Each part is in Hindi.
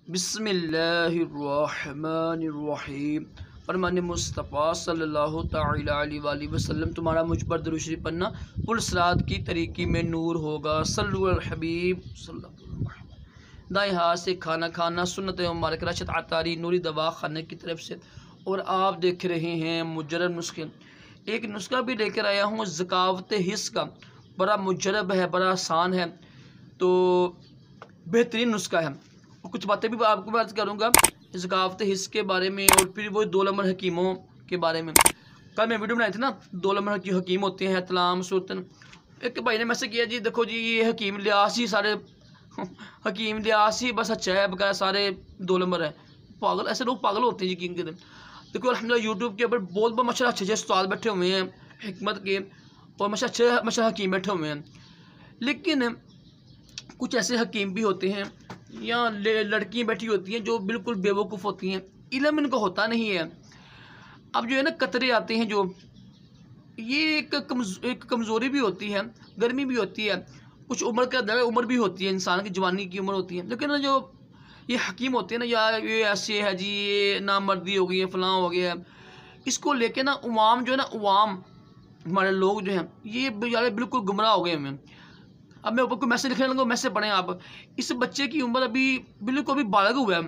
बिस्मिल्लाहिर्रहमानिर्रहीम। फरमान मुस्तफ़ा सल्लल्लाहु तआला अलैहि वसल्लम, तुम्हारा मुझ पर दुरूद शरीफ पढ़ना पुलसरात की तरीक़ी में नूर होगा। सल्लु अल हबीब सल्लल्लाहु अलैहि वसल्लम। दाएँ हाथ से खाना खाना सुन्नत मुबारक रशद आतारी नूरी दवा खाने की तरफ से। और आप देख रहे हैं मुजरब नुस्खे। एक नुस्खा भी लेकर आया हूँ ज़कावत हिस्स का। बड़ा मुजरब है, बड़ा आसान है, तो बेहतरीन नुस्खा है। और कुछ बातें भी आपको बात करूँगा ज़कावत हिस्स के बारे में, और फिर वो 2 नंबर हकीमों के बारे में। कल मैं वीडियो बनाई थी ना, 2 नंबर की हकीम होते हैं, तलाम सुल्तान। एक भाई ने मैसेज किया, जी देखो जी ये हकीम लियासी सारे हकीम लियासी बस अच्छा है, बकाया सारे 2 नंबर है। पागल, ऐसे लोग पागल होते हैं यकीन करें। देखो अल्हम्दुलिल्लाह यूट्यूब के ऊपर बहुत बहुत माशाल्लाह अच्छे उस्ताद बैठे हुए हैं हिकमत के, और माशाल्लाह अच्छे हकीम बैठे हुए हैं। लेकिन कुछ ऐसे हकीम भी होते हैं या लड़कियाँ बैठी होती हैं जो बिल्कुल बेवकूफ़ होती हैं, इल्म इनको होता नहीं है। अब जो है ना कतरे आते हैं, जो ये एक कमज़ोरी भी होती है, गर्मी भी होती है, कुछ उम्र का दर उम्र भी होती है, इंसान की जवानी की उम्र होती है। लेकिन जो ये हकीम होते हैं ना, या ये ऐसे है जी ये नामर्दी हो गई है, फलां हो गया है, इसको लेके ना उवाम जो है ना, उवाम हमारे लोग जो हैं ये बेचारे बिल्कुल गुमराह हो गए हमें। अब मैं ऊपर कोई मैसेज लिखने लगा, मैसेज पढ़ें आप। इस बच्चे की उम्र अभी बिल्कुल अभी बालग हुआ है,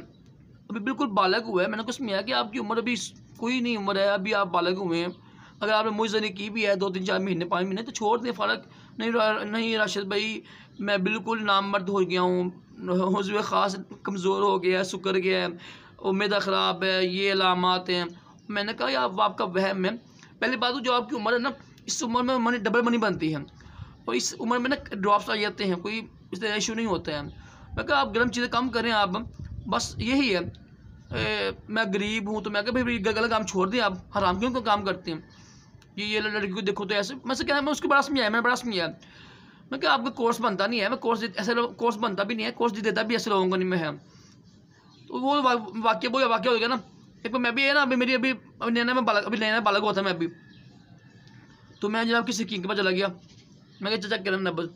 अभी बिल्कुल बालग हुआ है। मैंने कुछ समझाया कि आपकी उम्र अभी कोई नहीं उम्र है, अभी आप बालग हुए हैं। अगर आपने मुझे की भी है 2-3-4 महीने 5 महीने तो छोड़ दें, फ़र्क नहीं राशिद भाई, मैं बिल्कुल नामर्द हो गया हूँ, हुज़्व ख़ास कमज़ोर हो गया है, सुकर गया है, उम्मीद ख़राब है, ये अलामात हैं। मैंने कहा यार आपका वहम है। पहली बात तो जो आपकी उम्र है ना, इस उम्र में मनी डबल मनी बनती है, और इस उम्र में ना ड्रॉप्स आ जाते हैं, कोई इस तरह इशू नहीं होता है। मैं कहा आप गर्म चीज़ें कम करें, आप बस यही है। मैं गरीब हूँ तो मैं कहा भाई गलत काम छोड़ दें, आप हराम क्यों का काम करते हैं। ये लड़की को देखो तो ऐसे, मैं से कहना मैं उसको बड़ा समझाया, मैंने बड़ा समझाया। मैं क्या आपका कोर्स बनता नहीं है, मैं कोर्स ऐसे कोर्स बनता भी नहीं है, कोर्स देता भी ऐसे लोगों को नहीं मैं है। तो वो वाक्य हो गया ना। एक मैं भी है ना, अभी मेरी अभी नैना बालक हुआ था मैं अभी, तो मैं जनाब किसी हकीम के पास चला गया। मैं क्या चेक करना बस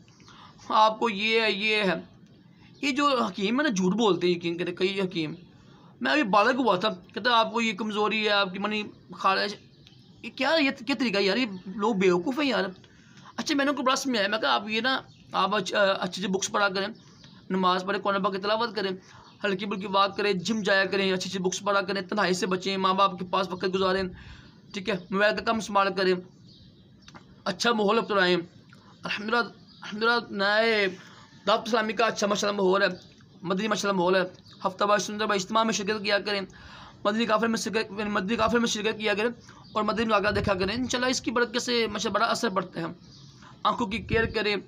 आपको ये है। ये जो हकीम है ना झूठ बोलते हैं, यकीन करें कई हकीम। मैं अभी बालक हुआ था, कहता आपको ये कमज़ोरी है, आपकी मनी खारिज, ये क्या तरीका है यार, ये लोग बेवकूफ़ हैं यार। अच्छा मैंने उनको बड़ा समझाया, मैं कहा आप ये ना आप अच्छी बुक्स पढ़ा करें, नमाज़ पढ़ें, कुरान पाक की तिलावत करें, हल्की बुल्की वाक करें, जिम जाया करें, अच्छी बुक्स पढ़ा करें, तन्हाई से बचें, माँ बाप के पास वक्त गुजारें, ठीक है, मोबाइल का कम इस्तेमाल करें, अच्छा माहौल अपनाएँ। अल्हम्दुलिल्लाह नए दावत इस्लामी का अच्छा माशाल्लाह माहौल है, मदनी माशाल्लाह माहौल है। हफ्तावार सुंदर इज्तिमा में शिरकत किया करें, मदनी काफ़िले में शिरकत किया करें, और मदनी मुलाकात देखा करें। इंशाल्लाह इसकी बरकत से माशाल्लाह बड़ा असर पड़ता है। आँखों की केयर करें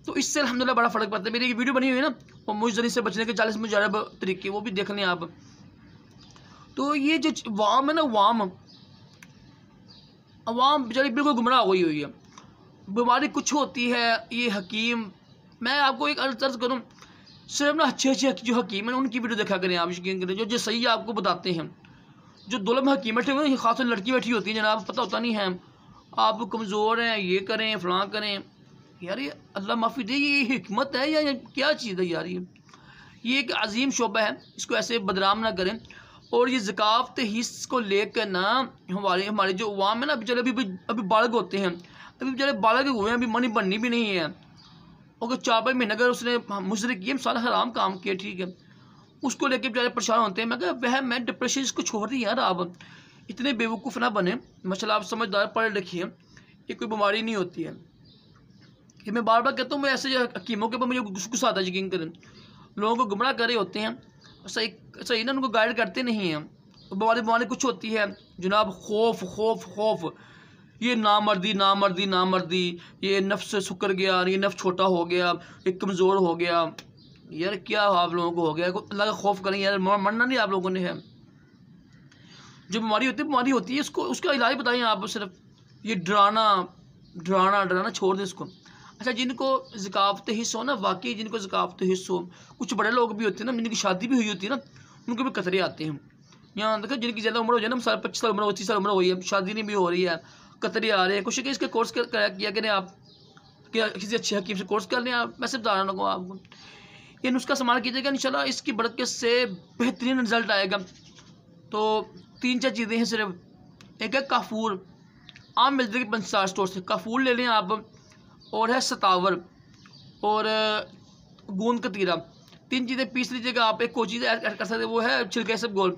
तो इससे अल्हम्दुलिल्लाह बड़ा फ़र्क पड़ता है। मेरी एक वीडियो बनी हुई है ना, और मुजरिन से बचने के 40 मुजरब तरीके, वो भी देख लें आप। तो ये जो वाम है ना, अवाम बेचारी बिल्कुल गुमराह हो गई हुई है। बीमारी कुछ होती है, ये हकीम, मैं आपको एक अर्ज़ करूँ, सिर्फ ना अच्छे जो हकीम हैं उनकी वीडियो देखा करें आप, यकीन करें जो सही आपको बताते हैं। जो दुल्हन हकीम बैठे हुए हैं, खासतौर लड़की बैठी होती है जनाब, पता होता नहीं है आप कमज़ोर हैं, ये करें फलां करें। यार ये अल्लाह माफ़ी दे, ये हिकमत है या क्या चीज़ है यार। ये एक अजीम शोबा है, इसको ऐसे बदनाम ना करें। और ये ज़कावत हिस्स को लेकर ना हमारे जो अवाम है ना, बेचारे अभी बालग होते हैं, अभी बेचारे बालग हुए हैं, अभी मनी बननी भी नहीं है। अगर 4-5 महीने अगर उसने मुझसे किए सारा हराम काम किए, ठीक है, उसको लेके बेचारे परेशान होते हैं। मैं कहा वह मैं डिप्रेशन इसको छोड़ दी यार, आप इतने बेवकूफ़ ना बने, माशाल्लाह आप समझदार पढ़े लिखिए, ये कोई बीमारी नहीं होती है। कि मैं बार बार कहता हूँ, मैं ऐसे हकीमों के ऊपर मुझे गुस्सा आता है, यकीन करें, लोगों को गुमराह कर रहे होते हैं, सही ना उनको गाइड करते नहीं हैं। बीमारी कुछ होती है जनाब, खौफ, ये नामर्दी, ये नफ्स से सुकर गया, ये नफ्स छोटा हो गया, ये कमज़ोर हो गया। यार क्या आप लोगों को हो गया, अल्लाह का खौफ करें यार, मरना नहीं आप लोगों ने है। जो बीमारी होती है उसका इलाज बताएं आप। सिर्फ ये डराना छोड़ दें इसको। अच्छा जिनको ज़कावत हिस्स हो ना, वाकई जिनको ज़कावत हिस्स हो, कुछ बड़े लोग भी होते हैं ना, जिनकी शादी भी हुई होती है ना, उनके भी कतरे आते हैं। यहाँ देखो जिनकी ज़्यादा उम्र हो जाए ना, 25 साल उम्र, 25 साल उम्र हुई है, शादी नहीं भी हो रही है, कतरे आ रहे हैं। कुछ इसके कोर्स किया करें आप, क्या किसी अच्छे हकीम से कोर्स कर लें आप। मैं सिर्फ बता रहा हूँ आपको, ये नुस्खा इस्तेमाल कीजिएगा, इंशाल्लाह इसकी बरकत से बेहतरीन रिजल्ट आएगा। तो 3-4 चीज़ें हैं सिर्फ। एक है काफूर, आम मिल जाएगी पंचदार स्टोर से, काफूर ले लें आप, और है सतावर और गूंद कतीरा, 3 चीज़ें पीस लीजिएगा आप। एक कोई चीज़ ऐड कर सकते हैं, वो है छिलका इसबगोल,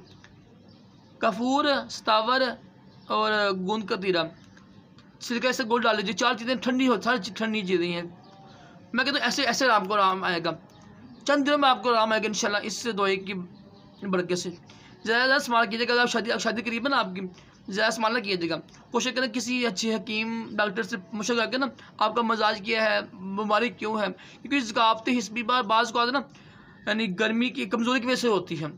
काफूर, सतावर और गूंद कतीरा, छिलका इसबगोल डाल लीजिए। 4 चीज़ें ठंडी हो, सारी ठंडी चीज़ें हैं। मैं कहता हूँ ऐसे ऐसे आपको आराम आएगा, चंद दिनों में आपको आराम आएगा इंशाल्लाह इससे दवाई की बरकत से। ज़्यादा इस्तेमाल कीजिएगा। अगर शादी करीब है ना आपकी, ज़्यादा इस्तेमाल ना कीजिएगा। कोशिश करें किसी अच्छे हकीम डॉक्टर से मशवरा करके ना आपका मजाज क्या है, बीमारी क्यों है, क्योंकि ज़कावती हिस्बी बाज़ को ना यानी गर्मी की कमज़ोरी की वजह से होती है,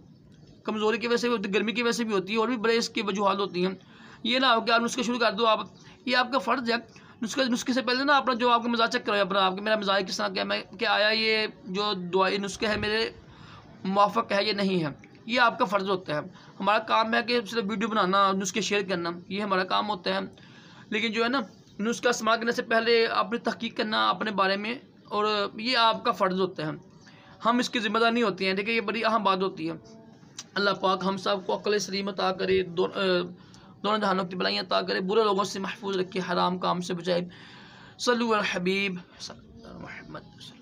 कमज़ोरी की वजह से भी होती है, गर्मी की वजह से भी होती है, और भी बड़े इसकी वजूहात होती हैं। ये ना हो कि आप नुस्खे शुरू कर दो आप, ये आपका फ़र्ज़ है। नुस्खे से पहले ना अपना जो आपका मिजाज चेक करो अपना, आपके मेरा मिजाज किस तरह क्या, मैं क्या आया, ये जो दवाई नुस्खे है मेरे मुआफ़िक है ये नहीं है, ये आपका फ़र्ज़ होता है। हमारा काम है कि सिर्फ वीडियो बनाना, नुस्खे शेयर करना, ये हमारा काम होता है। लेकिन जो है ना नुस्खा इस्तेमाल करने से पहले अपनी तहकीक करना अपने बारे में, और ये आपका फ़र्ज़ होता है, हम इसकी ज़िम्मेदार नहीं होती हैं। देखिए ये बड़ी अहम बात होती है। अल्लाह पाक हम सब को अक़ल सलीम अता करे, दोनों जहानों की भलाइयाँ अता करे, बुरे लोगों से महफूज रखे, हराम काम से बचाए। सल्लल्लाहु अलैहि हबीब मोहम्मद।